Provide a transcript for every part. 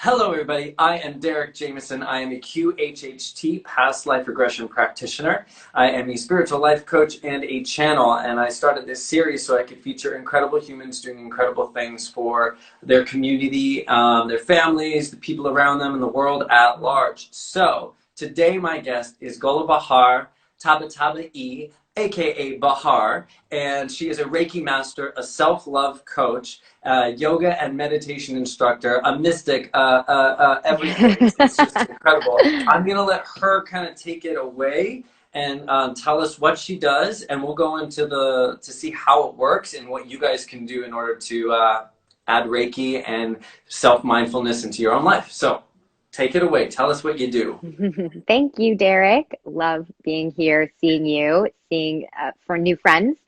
Hello, everybody. I am Derek Jameson. I am a QHHT, past life regression practitioner. I am a spiritual life coach and a channel, and I started this series so I could feature incredible humans doing incredible things for their community, their families, the people around them, and the world at large. So, today my guest is Golebahar Tabatabai, aka Bahar, and she is a Reiki Master, a self-love coach, yoga and meditation instructor, a mystic, everything. It's just incredible. I'm going to let her kind of take it away and tell us what she does, and we'll go into to see how it works and what you guys can do in order to add Reiki and self-mindfulness into your own life. So take it away. Tell us what you do. Thank you, Derek. Love being here, seeing you, seeing for new friends.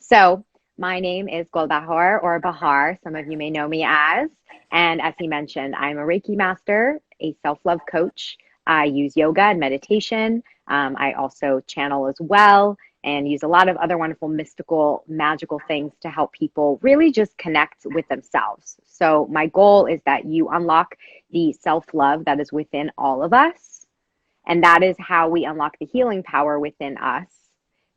So, my name is Golebahar or Bahar, some of you may know me as. And as he mentioned, I'm a Reiki Master, a self-love coach. I use yoga and meditation. I also channel as well and use a lot of other wonderful mystical, magical things to help people really just connect with themselves. So, my goal is that you unlock the self-love that is within all of us. And that is how we unlock the healing power within us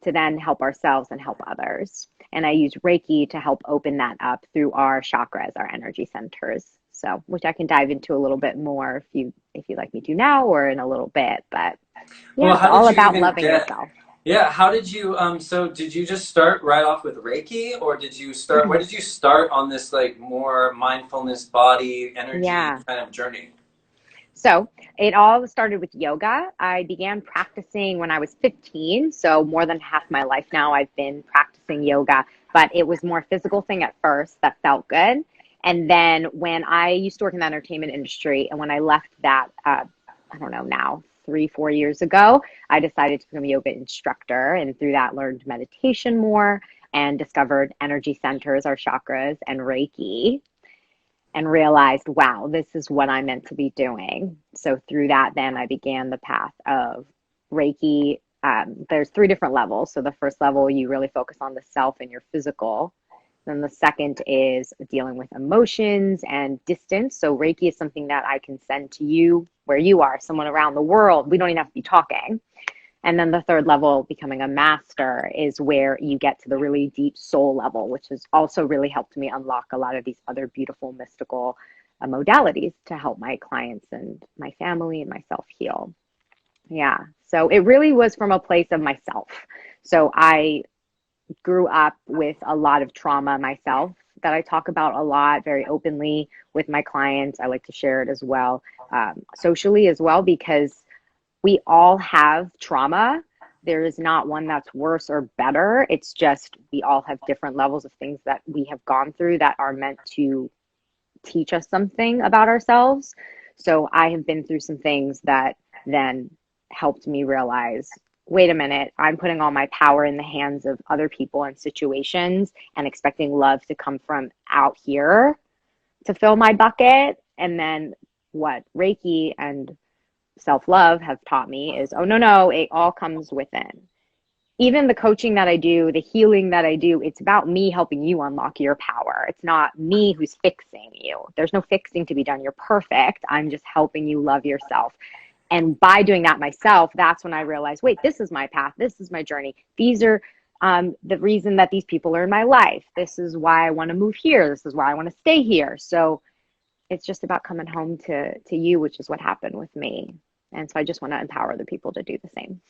to then help ourselves and help others. And I use Reiki to help open that up through our chakras, our energy centers. So, which I can dive into a little bit more if you'd like me to now or in a little bit. But yeah, Well, it's how did all you about even loving get? yourself. Yeah, how did you? So did you just start right off with Reiki, or did you start? Where did you start on this like more mindfulness, body, energy Yeah. kind of journey? So it all started with yoga. I began practicing when I was 15. So more than half my life now, I've been practicing yoga, but it was more physical thing at first that felt good. And then when I used to work in the entertainment industry, and when I left that, I don't know now, 3, 4 years ago, I decided to become a yoga instructor. And through that, learned meditation more and discovered energy centers, our chakras, and Reiki and realized, wow, this is what I'm meant to be doing. So through that, then I began the path of Reiki. There's 3 different levels. So the first level, you really focus on the self and your physical. Then the second is dealing with emotions and distance. So Reiki is something that I can send to you where you are, someone around the world. We don't even have to be talking. And then the third level, becoming a master, is where you get to the really deep soul level, which has also really helped me unlock a lot of these other beautiful mystical modalities to help my clients and my family and myself heal. Yeah. So it really was from a place of myself. So I grew up with a lot of trauma myself that I talk about a lot very openly with my clients. I like to share it as well, socially as well, because we all have trauma. There is not one that's worse or better. It's just we all have different levels of things that we have gone through that are meant to teach us something about ourselves. So I have been through some things that then helped me realize, wait a minute, I'm putting all my power in the hands of other people and situations and expecting love to come from out here to fill my bucket. And then what Reiki and self love have taught me is, oh, no, no, it all comes within. Even the coaching that I do, the healing that I do, it's about me helping you unlock your power. It's not me who's fixing you. There's no fixing to be done. You're perfect. I'm just helping you love yourself. And by doing that myself, that's when I realized, wait, this is my path. This is my journey. These are the reason that these people are in my life. This is why I want to move here. This is why I want to stay here. So it's just about coming home to you, which is what happened with me. And so I just want to empower the people to do the same.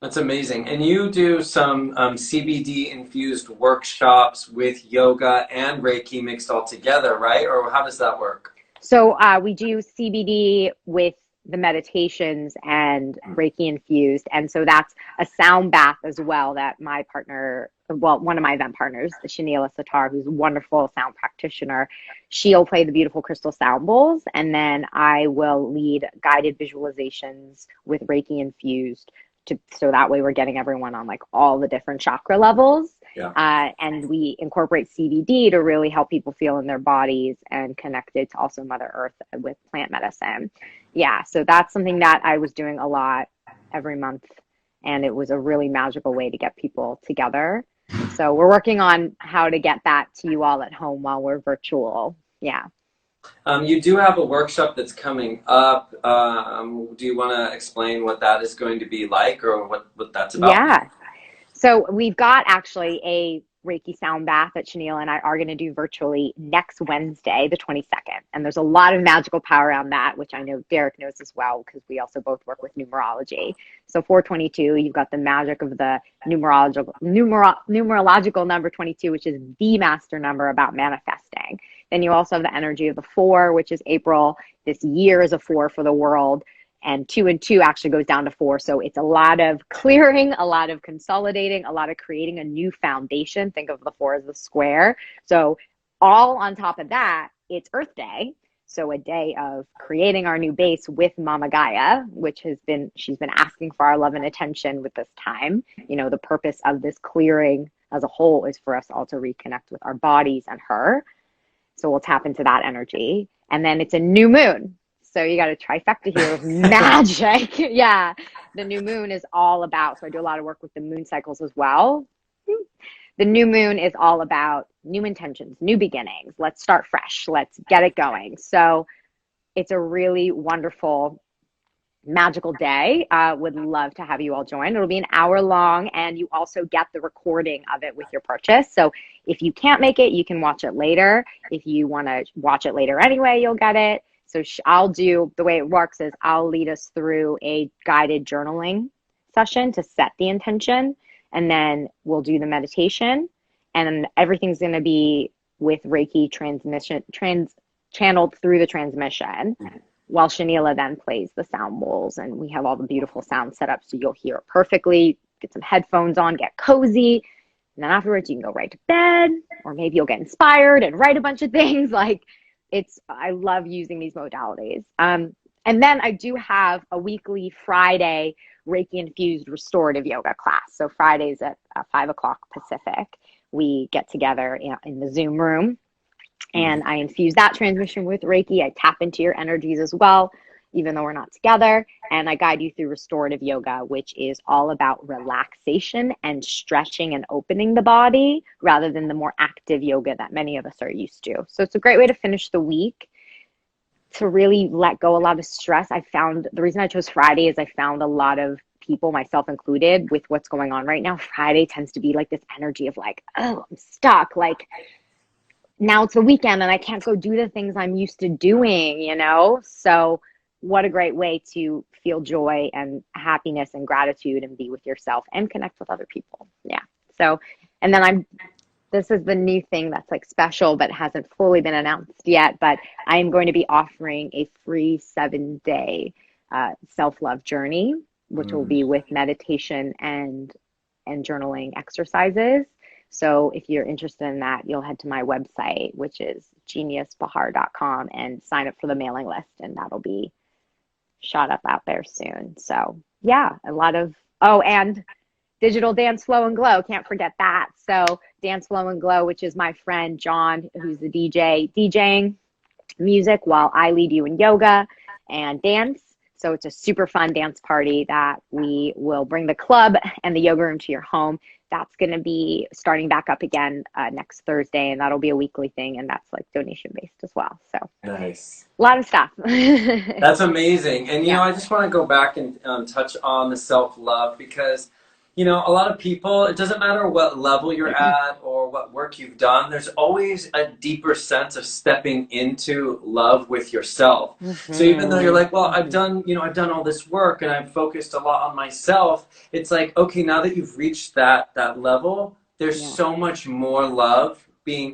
That's amazing. And you do some CBD infused workshops with yoga and Reiki mixed all together, right? Or how does that work? So we do CBD with the meditations and Reiki infused. And so that's a sound bath as well that my partner, well, one of my event partners, Shanila Satar, who's a wonderful sound practitioner, she'll play the beautiful crystal sound bowls. And then I will lead guided visualizations with Reiki infused so that way we're getting everyone on like all the different chakra levels. Yeah. And we incorporate CBD to really help people feel in their bodies and connected to also Mother Earth with plant medicine. Yeah, so that's something that I was doing a lot every month, and it was a really magical way to get people together. So we're working on how to get that to you all at home while we're virtual. Yeah. You do have a workshop that's coming up. Do you want to explain what that is going to be like, or what that's about? Yeah. So we've got actually a Reiki sound bath that Chanel and I are going to do virtually next Wednesday, the 22nd. And there's a lot of magical power around that, which I know Derek knows as well, because we also both work with numerology. So 422, you've got the magic of the numerological number 22, which is the master number about manifesting. Then you also have the energy of the 4, which is April. This year is a 4 for the world. And 2 and 2 actually goes down to 4. So it's a lot of clearing, a lot of consolidating, a lot of creating a new foundation. Think of the 4 as the square. So all on top of that, it's Earth Day. So a day of creating our new base with Mama Gaia, which she's been asking for our love and attention with this time. You know, the purpose of this clearing as a whole is for us all to reconnect with our bodies and her. So we'll tap into that energy. And then it's a new moon. So you got a trifecta here of magic. Yeah. The new moon is all about, so I do a lot of work with the moon cycles as well. The new moon is all about new intentions, new beginnings. Let's start fresh. Let's get it going. So it's a really wonderful, magical day. Would love to have you all join. It'll be an hour long, and you also get the recording of it with your purchase. So if you can't make it, you can watch it later. If you want to watch it later anyway, you'll get it. So I'll do, the way it works is I'll lead us through a guided journaling session to set the intention, and then we'll do the meditation, and everything's going to be with Reiki channeled through the transmission, while Shanila then plays the sound bowls, and we have all the beautiful sounds set up so you'll hear it perfectly. Get some headphones on, get cozy, and then afterwards you can go right to bed, or maybe you'll get inspired and write a bunch of things. I love using these modalities. And then I do have a weekly Friday Reiki Infused restorative yoga class. So Fridays at 5 o'clock Pacific, we get together in the Zoom room, and I infuse that transmission with Reiki. I tap into your energies as well, even though we're not together. And I guide you through restorative yoga, which is all about relaxation and stretching and opening the body rather than the more active yoga that many of us are used to. So it's a great way to finish the week, to really let go a lot of stress. I found the reason I chose Friday is I found a lot of people, myself included, with what's going on right now. Friday tends to be like this energy of like, oh, I'm stuck. Like, now it's the weekend and I can't go do the things I'm used to doing, you know? So what a great way to feel joy and happiness and gratitude and be with yourself and connect with other people. Yeah. So, and then this is the new thing that's like special, but hasn't fully been announced yet, but I am going to be offering a free 7-day self-love journey, which will be with meditation and journaling exercises. So if you're interested in that, you'll head to my website, which is geniusbahar.com, and sign up for the mailing list, and that'll be shot up out there soon. So yeah, a lot of, and digital dance flow and glow. Can't forget that. So dance flow and glow, which is my friend John, who's the DJ, DJing music while I lead you in yoga and dance. So it's a super fun dance party that we will bring the club and the yoga room to your home. That's going to be starting back up again next Thursday, and that'll be a weekly thing, and that's like donation based as well. So Nice. A lot of stuff. That's amazing. And, you Yeah. know, I just want to go back and touch on the self-love, because, you know, a lot of people, it doesn't matter what level you're at or what work you've done, there's always a deeper sense of stepping into love with yourself. So even though you're like, well, I've done all this work and I've focused a lot on myself, it's like, okay, now that you've reached that level, there's so much more love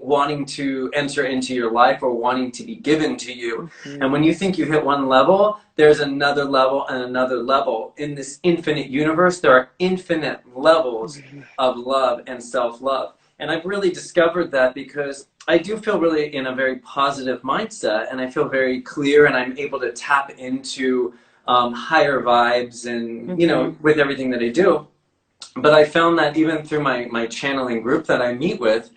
wanting to enter into your life or wanting to be given to you. And when you think you hit one level, there's another level and another level. In this infinite universe, there are infinite levels of love and self-love. And I've really discovered that because I do feel really in a very positive mindset, and I feel very clear, and I'm able to tap into higher vibes and, you know, with everything that I do. But I found that even through my channeling group that I meet with,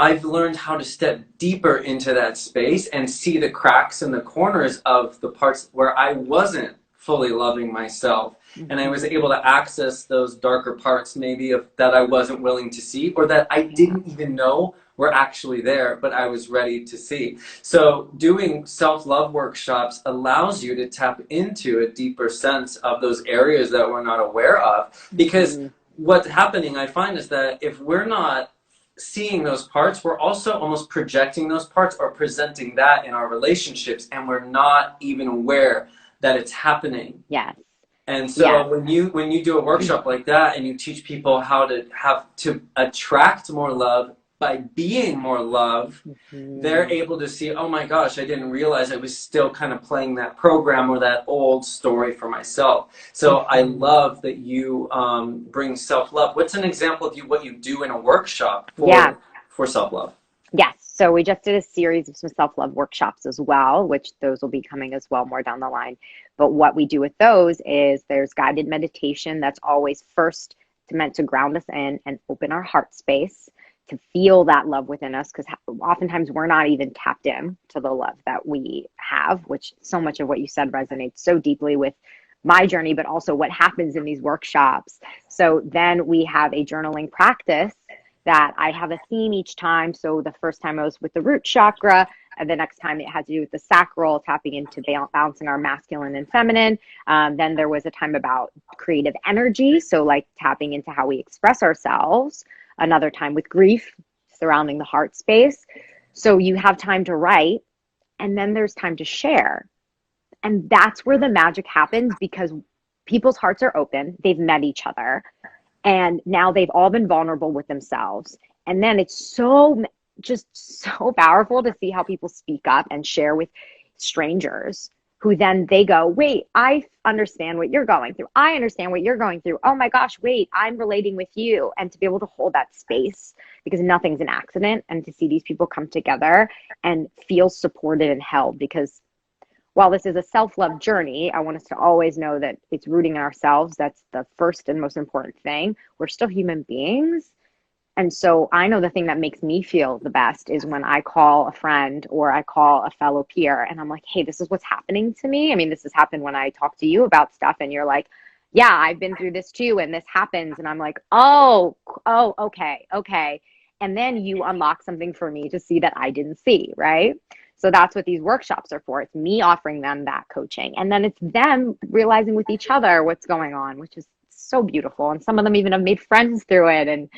I've learned how to step deeper into that space and see the cracks and the corners of the parts where I wasn't fully loving myself. And I was able to access those darker parts maybe that I wasn't willing to see, or that I didn't even know were actually there, but I was ready to see. So doing self-love workshops allows you to tap into a deeper sense of those areas that we're not aware of. Because what's happening, I find, is that if we're not seeing those parts, we're also almost projecting those parts or presenting that in our relationships, and we're not even aware that it's happening. Yes. And so when you do a workshop like that and you teach people how to attract more love by being more love, they're able to see, oh my gosh, I didn't realize I was still kind of playing that program or that old story for myself. So I love that you bring self-love. What's an example of what you do in a workshop for self-love? Yes. So we just did a series of some self-love workshops as well, which those will be coming as well more down the line. But what we do with those is there's guided meditation that's always first meant to ground us in and open our heart space to feel that love within us, because oftentimes we're not even tapped in to the love that we have, which so much of what you said resonates so deeply with my journey, but also what happens in these workshops. So then we have a journaling practice that I have a theme each time. So the first time I was with the root chakra, and the next time it had to do with the sacral, tapping into balancing our masculine and feminine. Then there was a time about creative energy, so like tapping into how we express ourselves. Another time with grief, surrounding the heart space. So you have time to write, and then there's time to share. And that's where the magic happens, because people's hearts are open. They've met each other. And now they've all been vulnerable with themselves. And then it's just so powerful to see how people speak up and share with strangers, who then they go, wait, I understand what you're going through. I understand what you're going through. Oh my gosh, wait, I'm relating with you. And to be able to hold that space, because nothing's an accident, and to see these people come together and feel supported and held. Because while this is a self-love journey, I want us to always know that it's rooting in ourselves. That's the first and most important thing. We're still human beings. And so I know the thing that makes me feel the best is when I call a friend or I call a fellow peer and I'm like, hey, this is what's happening to me. I mean, this has happened when I talk to you about stuff and you're like, yeah, I've been through this too, and this happens. And I'm like, oh, okay. And then you unlock something for me to see that I didn't see, right? So that's what these workshops are for. It's me offering them that coaching. And then it's them realizing with each other what's going on, which is so beautiful. And some of them even have made friends through it. And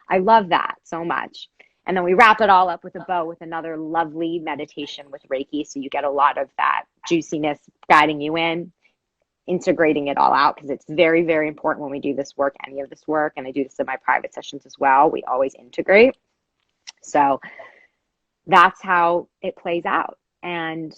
I love that so much. And then we wrap it all up with a bow with another lovely meditation with Reiki. So you get a lot of that juiciness guiding you in, integrating it all out, because it's very, very important when we do this work, any of this work. And I do this in my private sessions as well. We always integrate. So that's how it plays out. And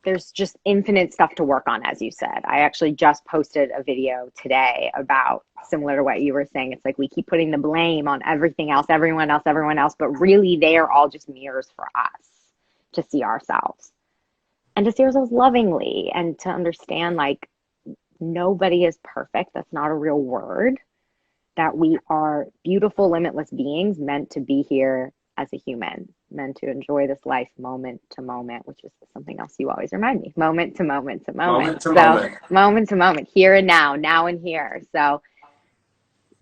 there's just infinite stuff to work on, as you said. I actually just posted a video today about similar to what you were saying. It's like we keep putting the blame on everything else, everyone else, but really they are all just mirrors for us to see ourselves and to see ourselves lovingly, and to understand like nobody is perfect. That's not a real word. That we are beautiful, limitless beings meant to be here as a human, meant to enjoy this life moment to moment, which is something else you always remind me, moment to moment to moment. Moment to moment, here and now and here. So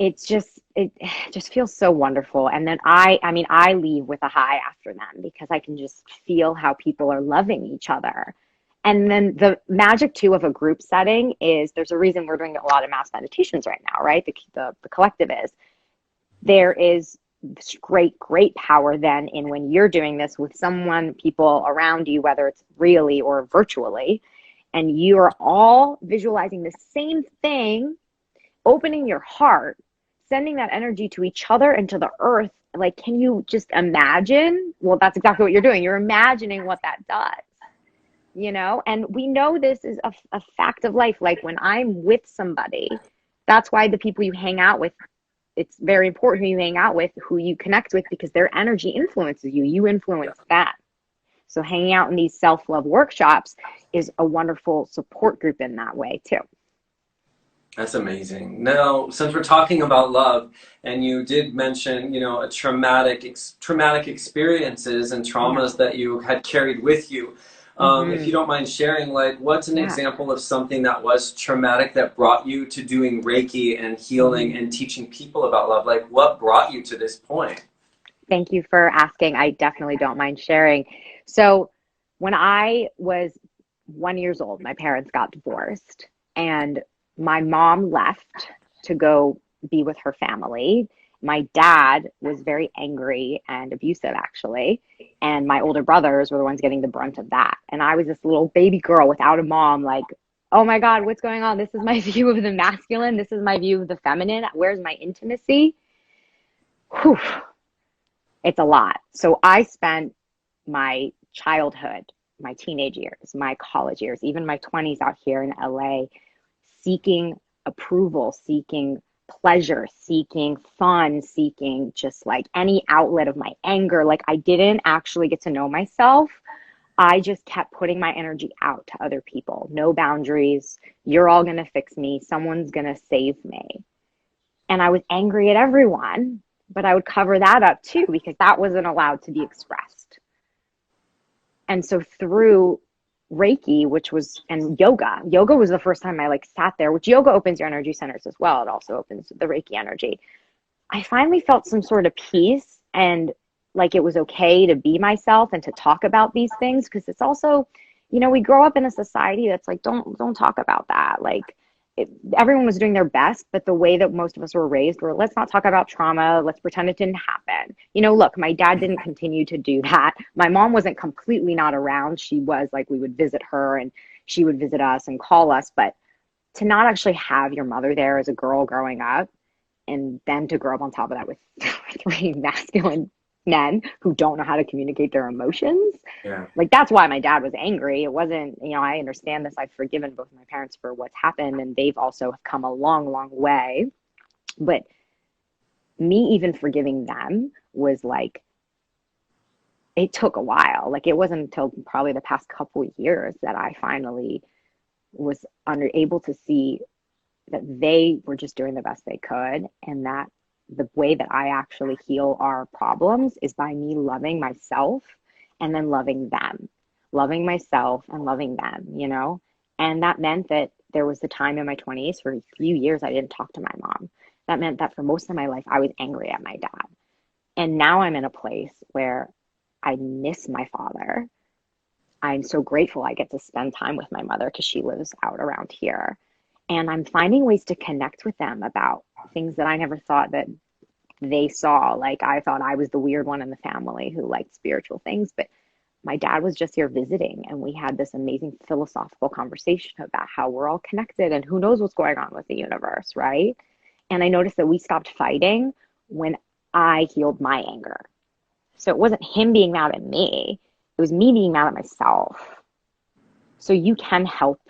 it just feels so wonderful. And then I leave with a high after them, because I can just feel how people are loving each other. And then the magic too of a group setting is there's a reason we're doing a lot of mass meditations right now, right? The collective is, there is this great power then in when you're doing this with people around you, whether it's really or virtually, and you are all visualizing the same thing, opening your heart, sending that energy to each other and to the earth. Like, can you just imagine? Well, that's exactly what you're doing. You're imagining what that does, and we know this is a fact of life. Like when I'm with somebody, that's why the people you hang out with, it's very important who you hang out with, who you connect with, because their energy influences you. You influence that. So hanging out in these self-love workshops is a wonderful support group in that way too. That's amazing. Now, since we're talking about love, and you did mention, traumatic experiences and traumas that you had carried with you. If you don't mind sharing, like, what's an example of something that was traumatic that brought you to doing Reiki and healing and teaching people about love? Like, what brought you to this point? Thank you for asking. I definitely don't mind sharing. So when I was 1 year old, my parents got divorced, and my mom left to go be with her family. My dad was very angry and abusive, actually. And my older brothers were the ones getting the brunt of that. And I was this little baby girl without a mom, like, oh my God, what's going on? This is my view of the masculine. This is my view of the feminine. Where's my intimacy? Whew, it's a lot. So I spent my childhood, my teenage years, my college years, even my 20s out here in LA, seeking approval, seeking pleasure, seeking fun, seeking just like any outlet of my anger. Like I didn't actually get to know myself. I just kept putting my energy out to other people. No boundaries. You're all going to fix me. Someone's going to save me. And I was angry at everyone, but I would cover that up too because that wasn't allowed to be expressed. And so through Reiki, and yoga was the first time I like sat there, which yoga opens your energy centers as well. It also opens the Reiki energy. I finally felt some sort of peace and like it was okay to be myself and to talk about these things. Cause it's also, we grow up in a society that's like, don't talk about that. Like everyone was doing their best, but the way that most of us were raised were, let's not talk about trauma. Let's pretend it didn't happen. Look, my dad didn't continue to do that. My mom wasn't completely not around. She was like, we would visit her and she would visit us and call us. But to not actually have your mother there as a girl growing up and then to grow up on top of that with three masculine men who don't know how to communicate their emotions. Yeah. Like that's why my dad was angry. It wasn't, I understand this. I've forgiven both of my parents for what's happened and they've also come a long, long way. But me even forgiving them was like, it took a while. Like it wasn't until probably the past couple of years that I finally was able to see that they were just doing the best they could and that the way that I actually heal our problems is by me loving myself and then loving them, loving myself and loving them, And that meant that there was the time in my 20s for a few years I didn't talk to my mom. That meant that for most of my life, I was angry at my dad. And now I'm in a place where I miss my father. I'm so grateful I get to spend time with my mother because she lives out around here. And I'm finding ways to connect with them about things that I never thought that they saw. Like I thought I was the weird one in the family who liked spiritual things, but my dad was just here visiting and we had this amazing philosophical conversation about how we're all connected and who knows what's going on with the universe, right? And I noticed that we stopped fighting when I healed my anger. So it wasn't him being mad at me, it was me being mad at myself. So you can help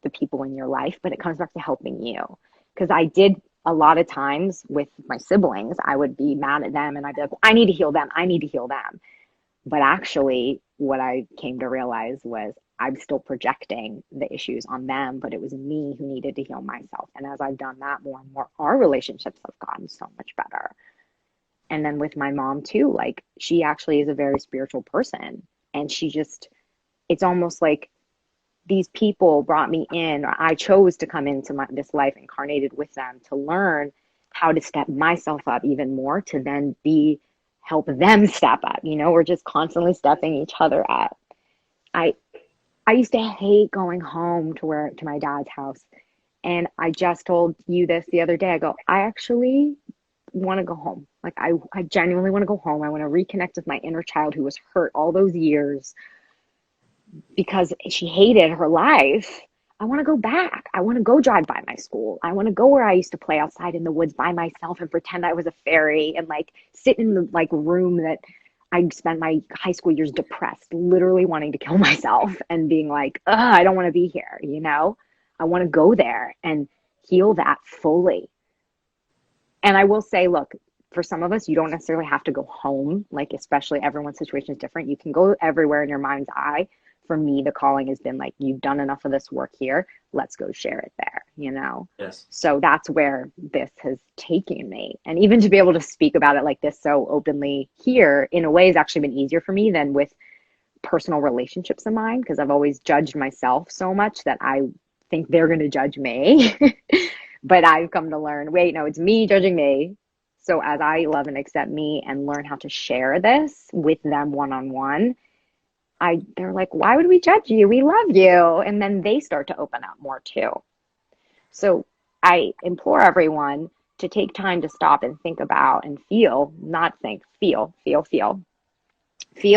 the people in your life, but it comes back to helping you. Because I did a lot of times with my siblings, I would be mad at them and I'd be like, I need to heal them. I need to heal them. But actually, what I came to realize was I'm still projecting the issues on them, but it was me who needed to heal myself. And as I've done that more and more, our relationships have gotten so much better. And then with my mom too, like she actually is a very spiritual person. And it's almost like these people brought me in, or I chose to come into this life incarnated with them to learn how to step myself up even more to then help them step up. We're just constantly stepping each other up. I used to hate going home to my dad's house. And I just told you this the other day. I go, I actually want to go home. Like I genuinely want to go home. I want to reconnect with my inner child who was hurt all those years because she hated her life. I want to go back. I want to go drive by my school. I want to go where I used to play outside in the woods by myself and pretend I was a fairy and like sit in the like room that I spent my high school years depressed, literally wanting to kill myself and being like, I don't want to be here. I want to go there and heal that fully. And I will say, look, for some of us, you don't necessarily have to go home. Like, especially everyone's situation is different. You can go everywhere in your mind's eye. For me, the calling has been like, you've done enough of this work here. Let's go share it there, Yes. So that's where this has taken me. And even to be able to speak about it like this so openly here, in a way, has actually been easier for me than with personal relationships of mine, because I've always judged myself so much that I think they're going to judge me. But I've come to learn, wait, no, it's me judging me. So as I love and accept me and learn how to share this with them one-on-one, they're like, why would we judge you? We love you. And then they start to open up more too. So I implore everyone to take time to stop and think about and feel, not think, feel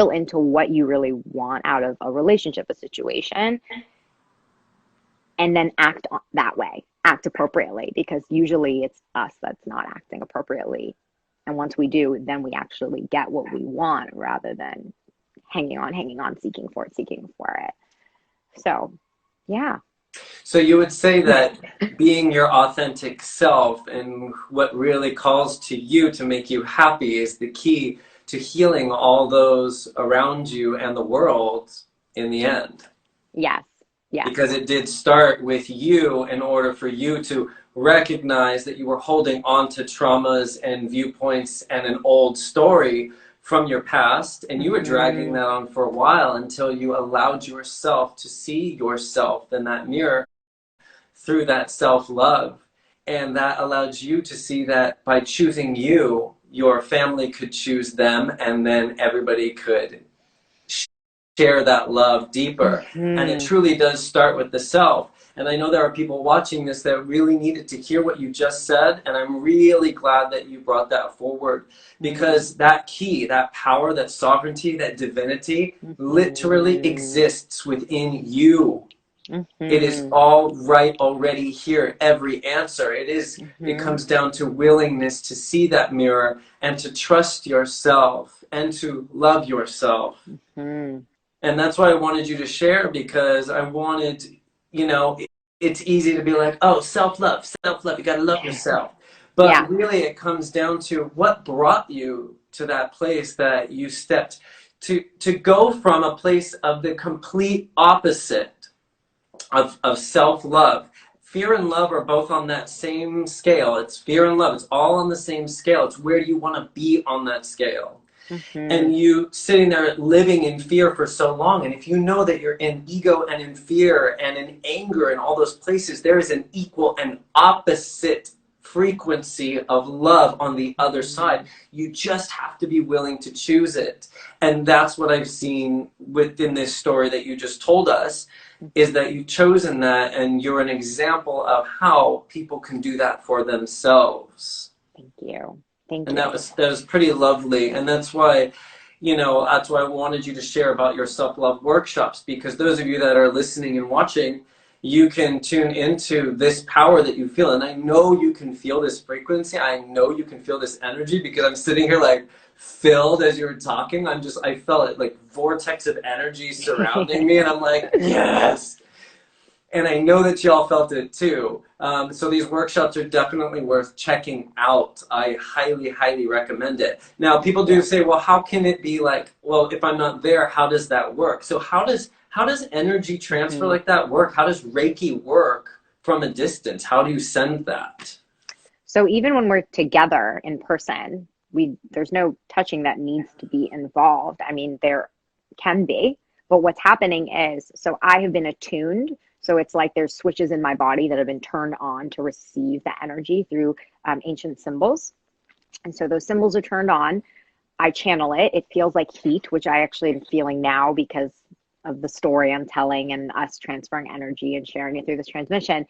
into what you really want out of a relationship, a situation, and then act that way, act appropriately, because usually it's us that's not acting appropriately. And once we do, then we actually get what we want rather than hanging on, seeking for it. So, yeah. So you would say that being your authentic self and what really calls to you to make you happy is the key to healing all those around you and the world in the end. Yes. Yes. Because it did start with you in order for you to recognize that you were holding on to traumas and viewpoints and an old story from your past, and you were dragging that on for a while until you allowed yourself to see yourself in that mirror through that self-love. And that allowed you to see that by choosing you, your family could choose them, and then everybody could share that love deeper. And it truly does start with the self. And I know there are people watching this that really needed to hear what you just said, and I'm really glad that you brought that forward, because that key, that power, that sovereignty, that divinity literally exists within you. It is all right already here, every answer. It comes down to willingness to see that mirror and to trust yourself and to love yourself. And that's why I wanted you to share, because I wanted, it's easy to be like, oh, self-love, you got to love yourself. But really it comes down to what brought you to that place that you stepped to go from a place of the complete opposite of self-love. Fear and love are both on that same scale. It's fear and love. It's all on the same scale. It's where do you want to be on that scale? And you sitting there living in fear for so long, and if you know that you're in ego and in fear and in anger and all those places, there is an equal and opposite frequency of love on the other side. You just have to be willing to choose it. And that's what I've seen within this story that you just told us, is that you've chosen that, and you're an example of how people can do that for themselves. Thank you. And that was pretty lovely. And that's why, that's why I wanted you to share about your self-love workshops, because those of you that are listening and watching, you can tune into this power that you feel. And I know you can feel this frequency. I know you can feel this energy, because I'm sitting here like filled as you were talking. I felt it like vortex of energy surrounding me, and I'm like, yes. And I know that y'all felt it too. So these workshops are definitely worth checking out. I highly, highly recommend it. Now, people do say, well, how can it be like, well, if I'm not there, how does that work? So how does energy transfer like that work? How does Reiki work from a distance? How do you send that? So even when we're together in person, there's no touching that needs to be involved. I mean, there can be, but what's happening is, so I have been attuned. So it's like there's switches in my body that have been turned on to receive the energy through ancient symbols. And so those symbols are turned on. I channel it. It feels like heat, which I actually am feeling now because of the story I'm telling and us transferring energy and sharing it through this transmission.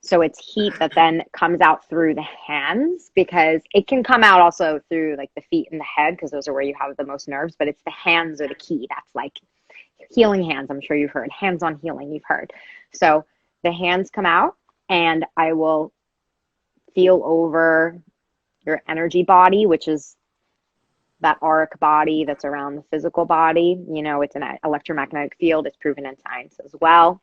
So it's heat that then comes out through the hands, because it can come out also through like the feet and the head, because those are where you have the most nerves, but it's the hands are the key. That's like healing hands. I'm sure you've heard hands-on healing. You've heard. So the hands come out, and I will feel over your energy body, which is that auric body that's around the physical body. It's an electromagnetic field. It's proven in science as well.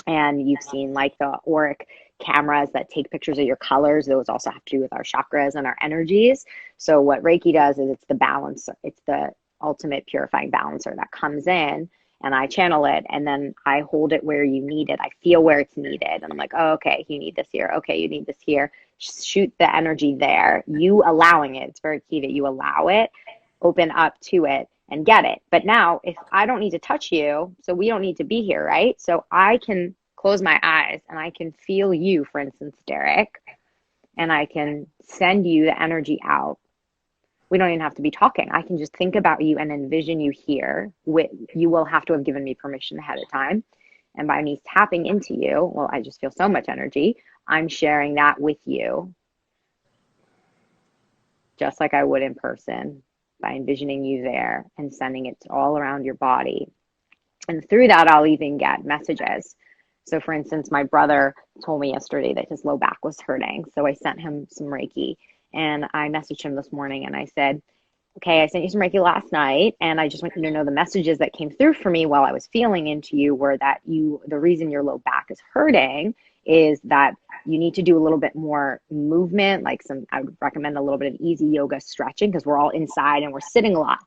And you've seen like the auric cameras that take pictures of your colors. Those also have to do with our chakras and our energies. So what Reiki does is it's the balance. It's the ultimate purifying balancer that comes in, and I channel it, and then I hold it where you need it. I feel where it's needed. And I'm like, oh, okay, you need this here. Okay, you need this here. Shoot the energy there. You allowing it. It's very key that you allow it, open up to it, and get it. But now, if I don't need to touch you, so we don't need to be here, right? So I can close my eyes and I can feel you, for instance, Derek, and I can send you the energy out. We don't even have to be talking. I can just think about you and envision you here. You will have to have given me permission ahead of time. And by me tapping into you, well, I just feel so much energy. I'm sharing that with you, just like I would in person, by envisioning you there and sending it all around your body. And through that, I'll even get messages. So for instance, my brother told me yesterday that his low back was hurting. So I sent him some Reiki, and I messaged him this morning and I said, okay, I sent you some Reiki last night, and I just want you to know the messages that came through for me while I was feeling into you were that the reason your low back is hurting is that you need to do a little bit more movement, I would recommend a little bit of easy yoga stretching, because we're all inside and we're sitting a lot.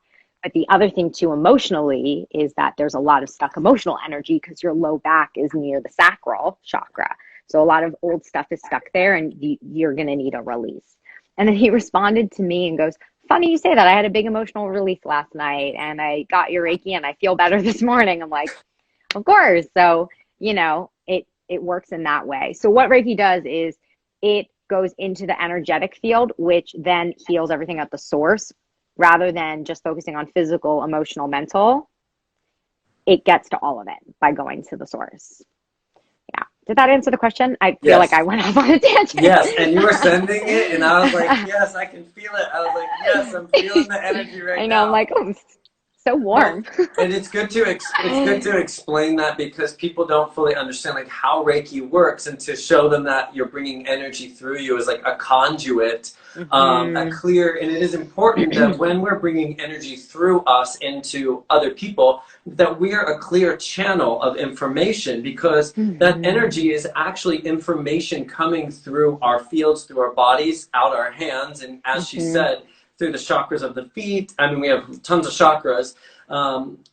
But the other thing too, emotionally, is that there's a lot of stuck emotional energy because your low back is near the sacral chakra. So a lot of old stuff is stuck there, and you're going to need a release. And then he responded to me and goes, funny you say that. I had a big emotional release last night, and I got your Reiki and I feel better this morning. I'm like, of course. So, it works in that way. So what Reiki does is it goes into the energetic field, which then heals everything at the source, rather than just focusing on physical, emotional, mental. It gets to all of it by going to the source. Yeah. Did that answer the question? I feel like I went off on a tangent. Yes, and you were sending it, and I was like, yes, I can feel it. I was like, yes, I'm feeling the energy right now. I know, I'm like, oh, so warm. And it's good to explain that, because people don't fully understand like how Reiki works, and to show them that you're bringing energy through you is like a conduit, a clear. And it is important that when we're bringing energy through us into other people, that we are a clear channel of information, because that energy is actually information coming through our fields, through our bodies, out our hands, and as she said, through the chakras of the feet. I mean, we have tons of chakras,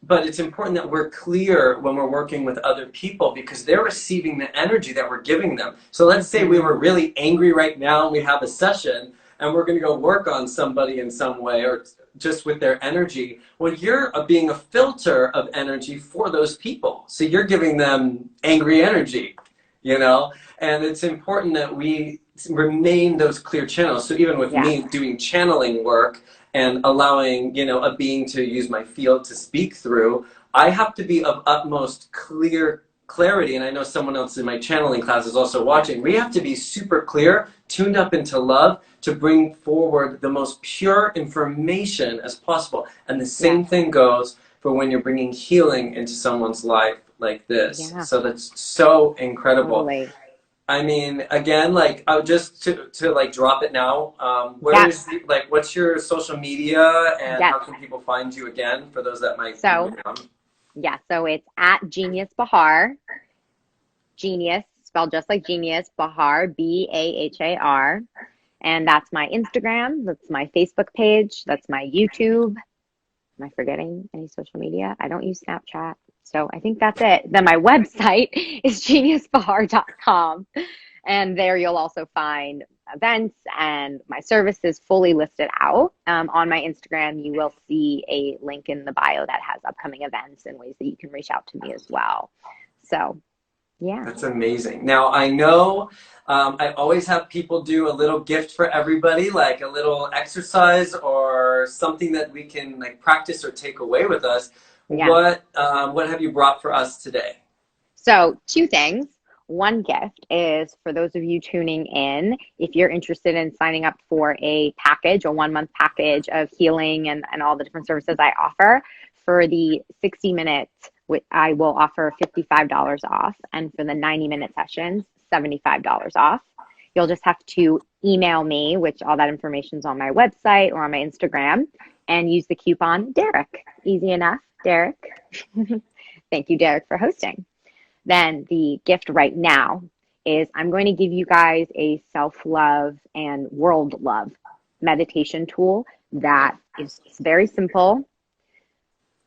but it's important that we're clear when we're working with other people, because they're receiving the energy that we're giving them. So let's say we were really angry right now, and we have a session, and we're going to go work on somebody in some way, or just with their energy. Well, you're being a filter of energy for those people. So you're giving them angry energy, and it's important that we remain those clear channels. So even with me doing channeling work and allowing, a being to use my field to speak through, I have to be of utmost clarity. And I know someone else in my channeling class is also watching. We have to be super clear, tuned up into love, to bring forward the most pure information as possible. And the same thing goes for when you're bringing healing into someone's life like this. So that's so incredible. Totally. I mean, again, just to drop it now. What's your social media, and how can people find you again for those that might? So it's at Genius Bahar. Genius spelled just like genius. Bahar, Bahar, and that's my Instagram. That's my Facebook page. That's my YouTube. Am I forgetting any social media? I don't use Snapchat. So I think that's it. Then my website is geniusbahar.com. And there you'll also find events and my services fully listed out. On my Instagram, you will see a link in the bio that has upcoming events and ways that you can reach out to me as well. So, yeah. That's amazing. Now, I know I always have people do a little gift for everybody, like a little exercise or something that we can practice or take away with us. What have you brought for us today? So 2 things. One gift is for those of you tuning in, if you're interested in signing up for a package, a 1-month package of healing and all the different services I offer, for the 60 minutes, I will offer $55 off. And for the 90-minute sessions, $75 off. You'll just have to email me, which all that information is on my website or on my Instagram, and use the coupon Derek. Easy enough. Derek. Thank you, Derek, for hosting. Then the gift right now is I'm going to give you guys a self-love and world love meditation tool that is very simple,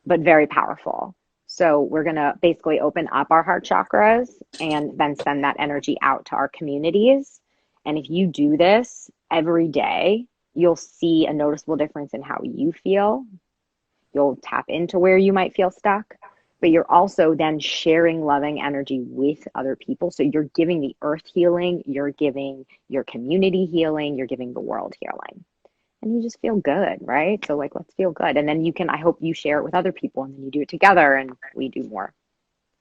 but very powerful. So we're going to basically open up our heart chakras and then send that energy out to our communities. And if you do this every day, you'll see a noticeable difference in how you feel. You'll tap into where you might feel stuck. but you're also then sharing loving energy with other people. So you're giving the earth healing, you're giving your community healing, you're giving the world healing. And you just feel good, right? So like, let's feel good. And then you can, I hope you share it with other people and then you do it together and we do more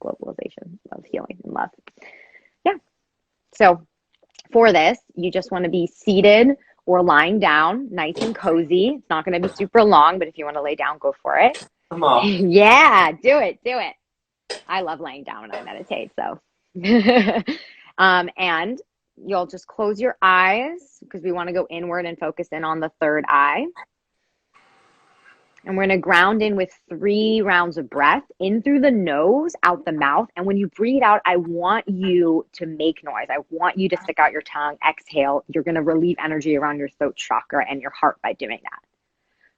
globalization of healing and love. Yeah. So for this, you just want to be seated or lying down, nice and cozy. It's not going to be super long, but if you want to lay down, go for it. Come on. Yeah, do it. Do it. I love laying down when I meditate. So, and you'll just close your eyes because we want to go inward and focus in on the third eye. And we're going to ground in with 3 rounds of breath in through the nose, out the mouth. And when you breathe out, I want you to make noise. I want you to stick out your tongue, exhale. You're going to relieve energy around your throat chakra and your heart by doing that.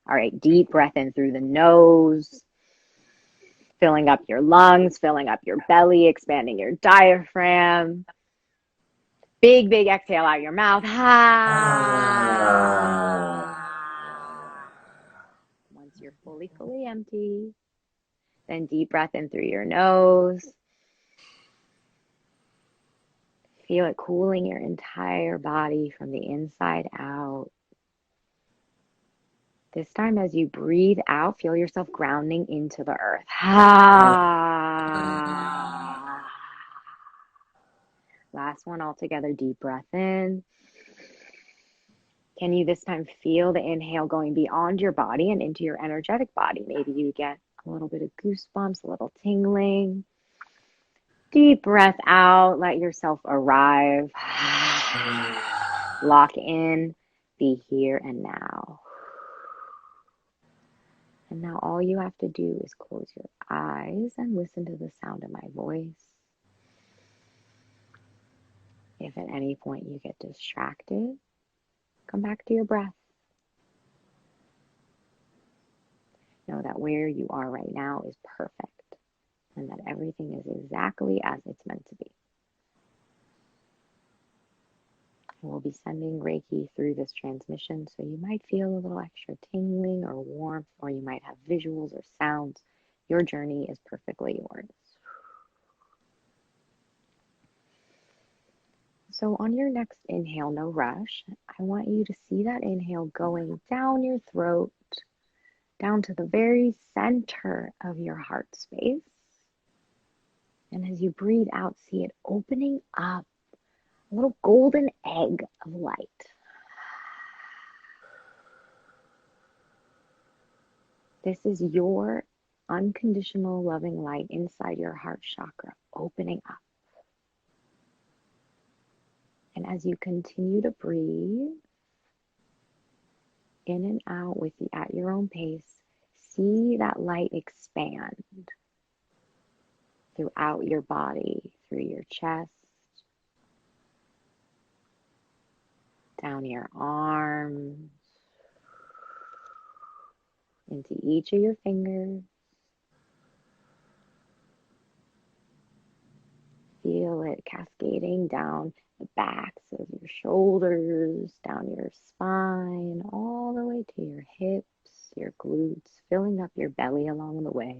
All right, deep breath in through the nose, filling up your lungs, filling up your belly, expanding your diaphragm. Big, big exhale out your mouth. Once you're fully, fully empty, then deep breath in through your nose. Feel it cooling your entire body from the inside out. This time, as you breathe out, feel yourself grounding into the earth. Last one all together, deep breath in. Can you this time feel the inhale going beyond your body and into your energetic body? Maybe you get a little bit of goosebumps, a little tingling. Deep breath out, let yourself arrive. Lock in, be here and now. And now all you have to do is close your eyes and listen to the sound of my voice. If at any point you get distracted, come back to your breath. Know that where you are right now is perfect and that everything is exactly as it's meant to be. We'll be sending Reiki through this transmission, so you might feel a little extra tingling or warmth, or you might have visuals or sounds. Your journey is perfectly yours. So on your next inhale, no rush, I want you to see that inhale going down your throat, down to the very center of your heart space. And as you breathe out, see it opening up, a little golden egg of light. This is your unconditional loving light inside your heart chakra, opening up. And as you continue to breathe in and out at your own pace, see that light expand throughout your body, through your chest, down your arms, into each of your fingers. Feel it cascading down the backs of your shoulders, down your spine, all the way to your hips, your glutes, filling up your belly along the way.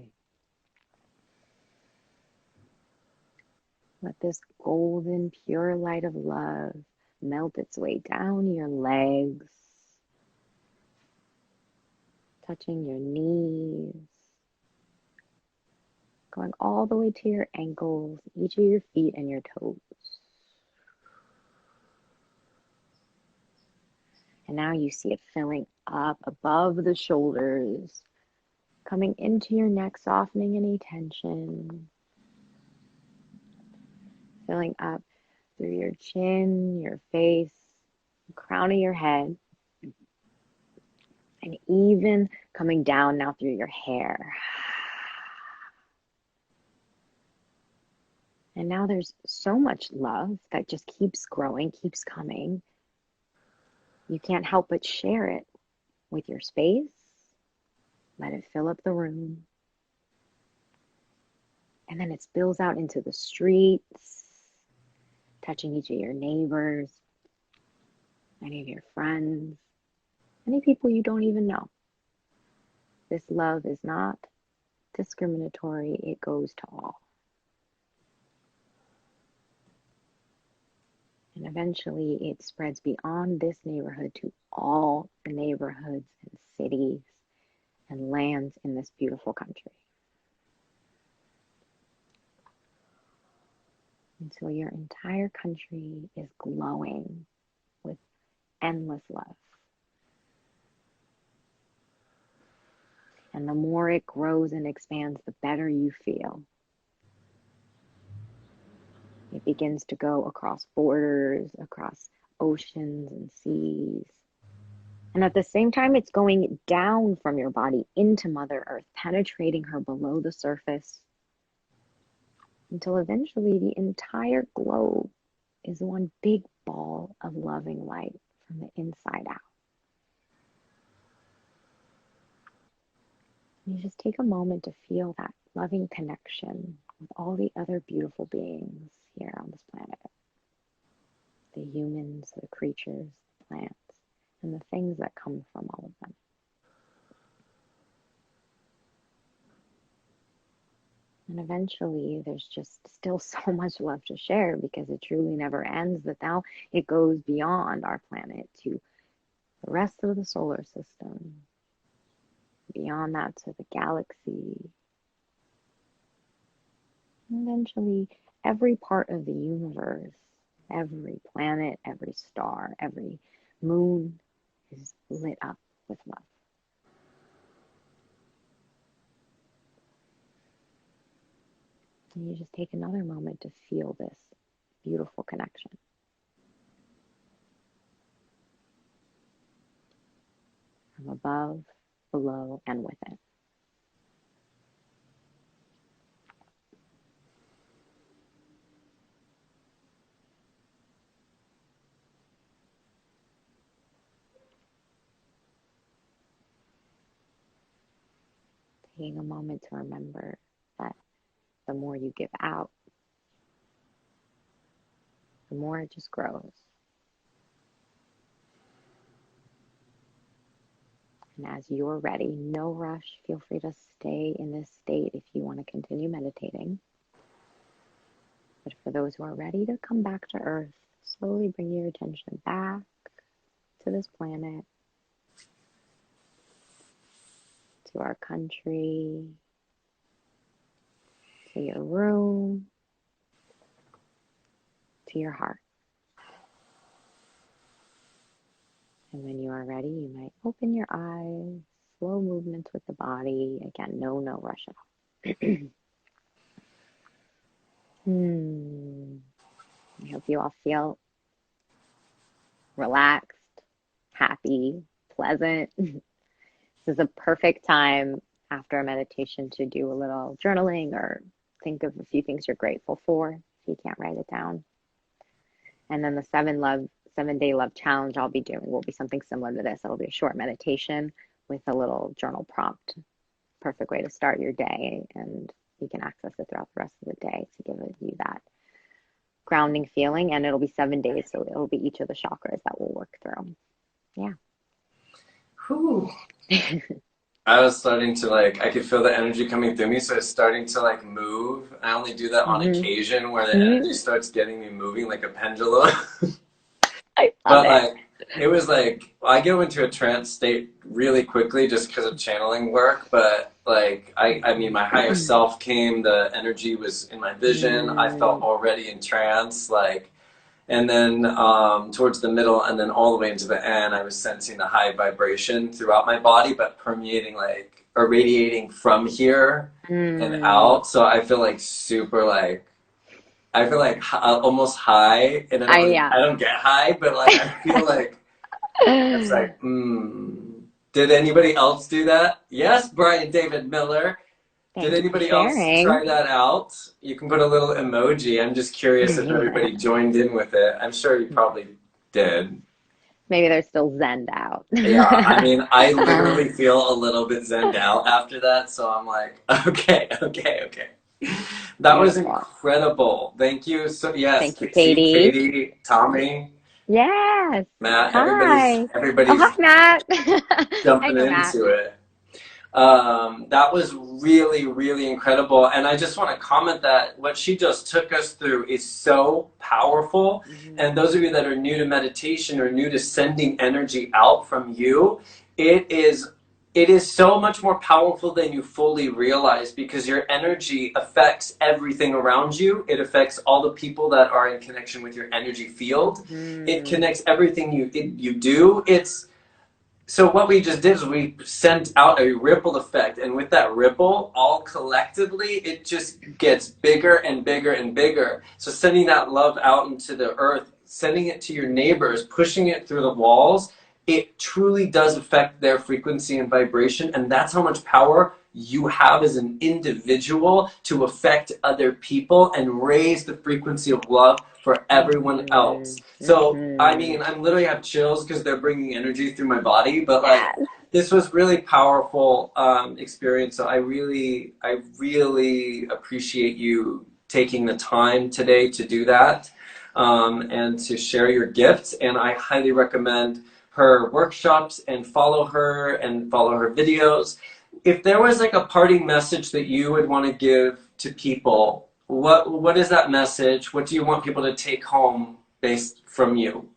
Let this golden, pure light of love melt its way down your legs, touching your knees, going all the way to your ankles, each of your feet and your toes. And now you see it filling up above the shoulders, coming into your neck, softening any tension, filling up through your chin, your face, the crown of your head, and even coming down now through your hair. And now there's so much love that just keeps growing, keeps coming. You can't help but share it with your space. Let it fill up the room. And then it spills out into the streets, touching each of your neighbors, any of your friends, any people you don't even know. This love is not discriminatory. It goes to all. And eventually it spreads beyond this neighborhood to all the neighborhoods and cities and lands in this beautiful country. Until your entire country is glowing with endless love. And the more it grows and expands, the better you feel. It begins to go across borders, across oceans and seas. And at the same time, it's going down from your body into Mother Earth, penetrating her below the surface, until eventually the entire globe is one big ball of loving light from the inside out. You just take a moment to feel that loving connection with all the other beautiful beings here on this planet. The humans, the creatures, the plants, and the things that come from all of them. And eventually there's just still so much love to share, because it truly never ends, that now it goes beyond our planet to the rest of the solar system, beyond that to the galaxy. And eventually every part of the universe, every planet, every star, every moon is lit up with love. And you just take another moment to feel this beautiful connection. From above, below, and within. Taking a moment to remember that the more you give out, the more it just grows. And as you're ready, no rush, feel free to stay in this state if you want to continue meditating. But for those who are ready to come back to Earth, slowly bring your attention back to this planet, to our country, to your room, to your heart. And when you are ready, you might open your eyes, slow movements with the body. Again, no rush at all. I hope you all feel relaxed, happy, pleasant. This is a perfect time after a meditation to do a little journaling or think of a few things you're grateful for if you can't write it down. And then the 7-day love challenge I'll be doing will be something similar to this. It'll be a short meditation with a little journal prompt. Perfect way to start your day, and you can access it throughout the rest of the day to give you that grounding feeling. And it'll be 7 days, so it'll be each of the chakras that we'll work through. Yeah. Whew. I was starting to I could feel the energy coming through me, so I was starting to move. I only do that on occasion where the energy starts getting me moving like a pendulum. But it was I go into a trance state really quickly just because of channeling work. But I mean, my higher self came. The energy was in my vision. I felt already in trance. And then towards the middle and then all the way into the end, I was sensing the high vibration throughout my body, but permeating or radiating from here and out. So I feel super I feel almost high, and I don't get high, but I feel it's Did anybody else do that? Yes, Brian David Miller. Did anybody else try that out? You can put a little emoji. I'm just curious if everybody joined in with it. I'm sure you probably did. Maybe they're still zenned out. Yeah, I mean, I literally feel a little bit zenned out after that, so I'm okay. That was incredible. Thank you. So yes, thank you, Katie, Tommy. Yes. Matt, hi. everybody's hi, Matt. jumping into it. That was really, really incredible. And I just want to comment that what she just took us through is so powerful. And those of you that are new to meditation or new to sending energy out from you, it is so much more powerful than you fully realize, because your energy affects everything around you. It affects all the people that are in connection with your energy field. It connects everything you do. So what we just did is we sent out a ripple effect, and with that ripple, all collectively, it just gets bigger and bigger and bigger. So sending that love out into the earth, sending it to your neighbors, pushing it through the walls, it truly does affect their frequency and vibration, and that's how much power you have as an individual to affect other people and raise the frequency of love for everyone else. So, I mean, I literally have chills because they're bringing energy through my body, but like, this was really powerful experience. So I really appreciate you taking the time today to do that and to share your gifts. And I highly recommend her workshops and follow her videos. If there was like a parting message that you would want to give to people, what is that message? What do you want people to take home based from you?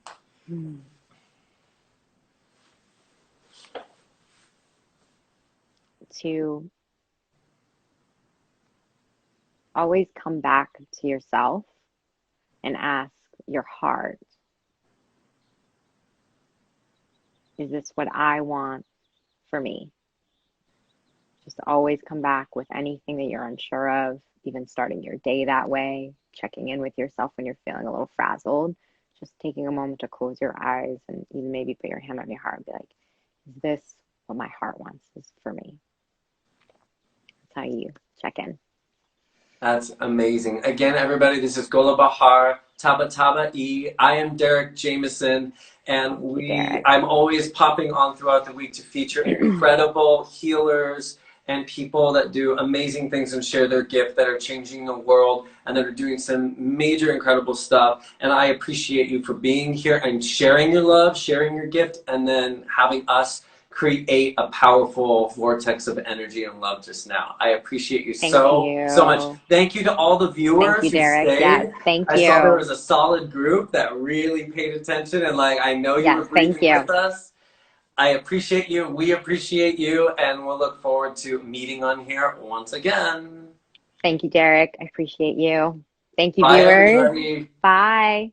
To always come back to yourself and ask your heart, is this what I want for me? Just always come back with anything that you're unsure of, even starting your day that way, checking in with yourself when you're feeling a little frazzled, just taking a moment to close your eyes and even maybe put your hand on your heart and be like, is this what my heart wants is for me? That's how you check in. That's amazing. Again, everybody, this is Golebahar Tabatabai. I am Derek Jameson, and I'm always popping on throughout the week to feature incredible healers and people that do amazing things and share their gift, that are changing the world and that are doing some major incredible stuff. And I appreciate you for being here and sharing your love, sharing your gift, and then having us create a powerful vortex of energy and love just now. I appreciate you so much. Thank you to all the viewers. Thank you, Derek. Who stayed. Yes, thank you. I saw there was a solid group that really paid attention, and like, I know you were breathing with us. I appreciate you. We appreciate you, and we'll look forward to meeting on here once again. Thank you, Derek. I appreciate you. Thank you, Bye, viewers. everybody. Bye.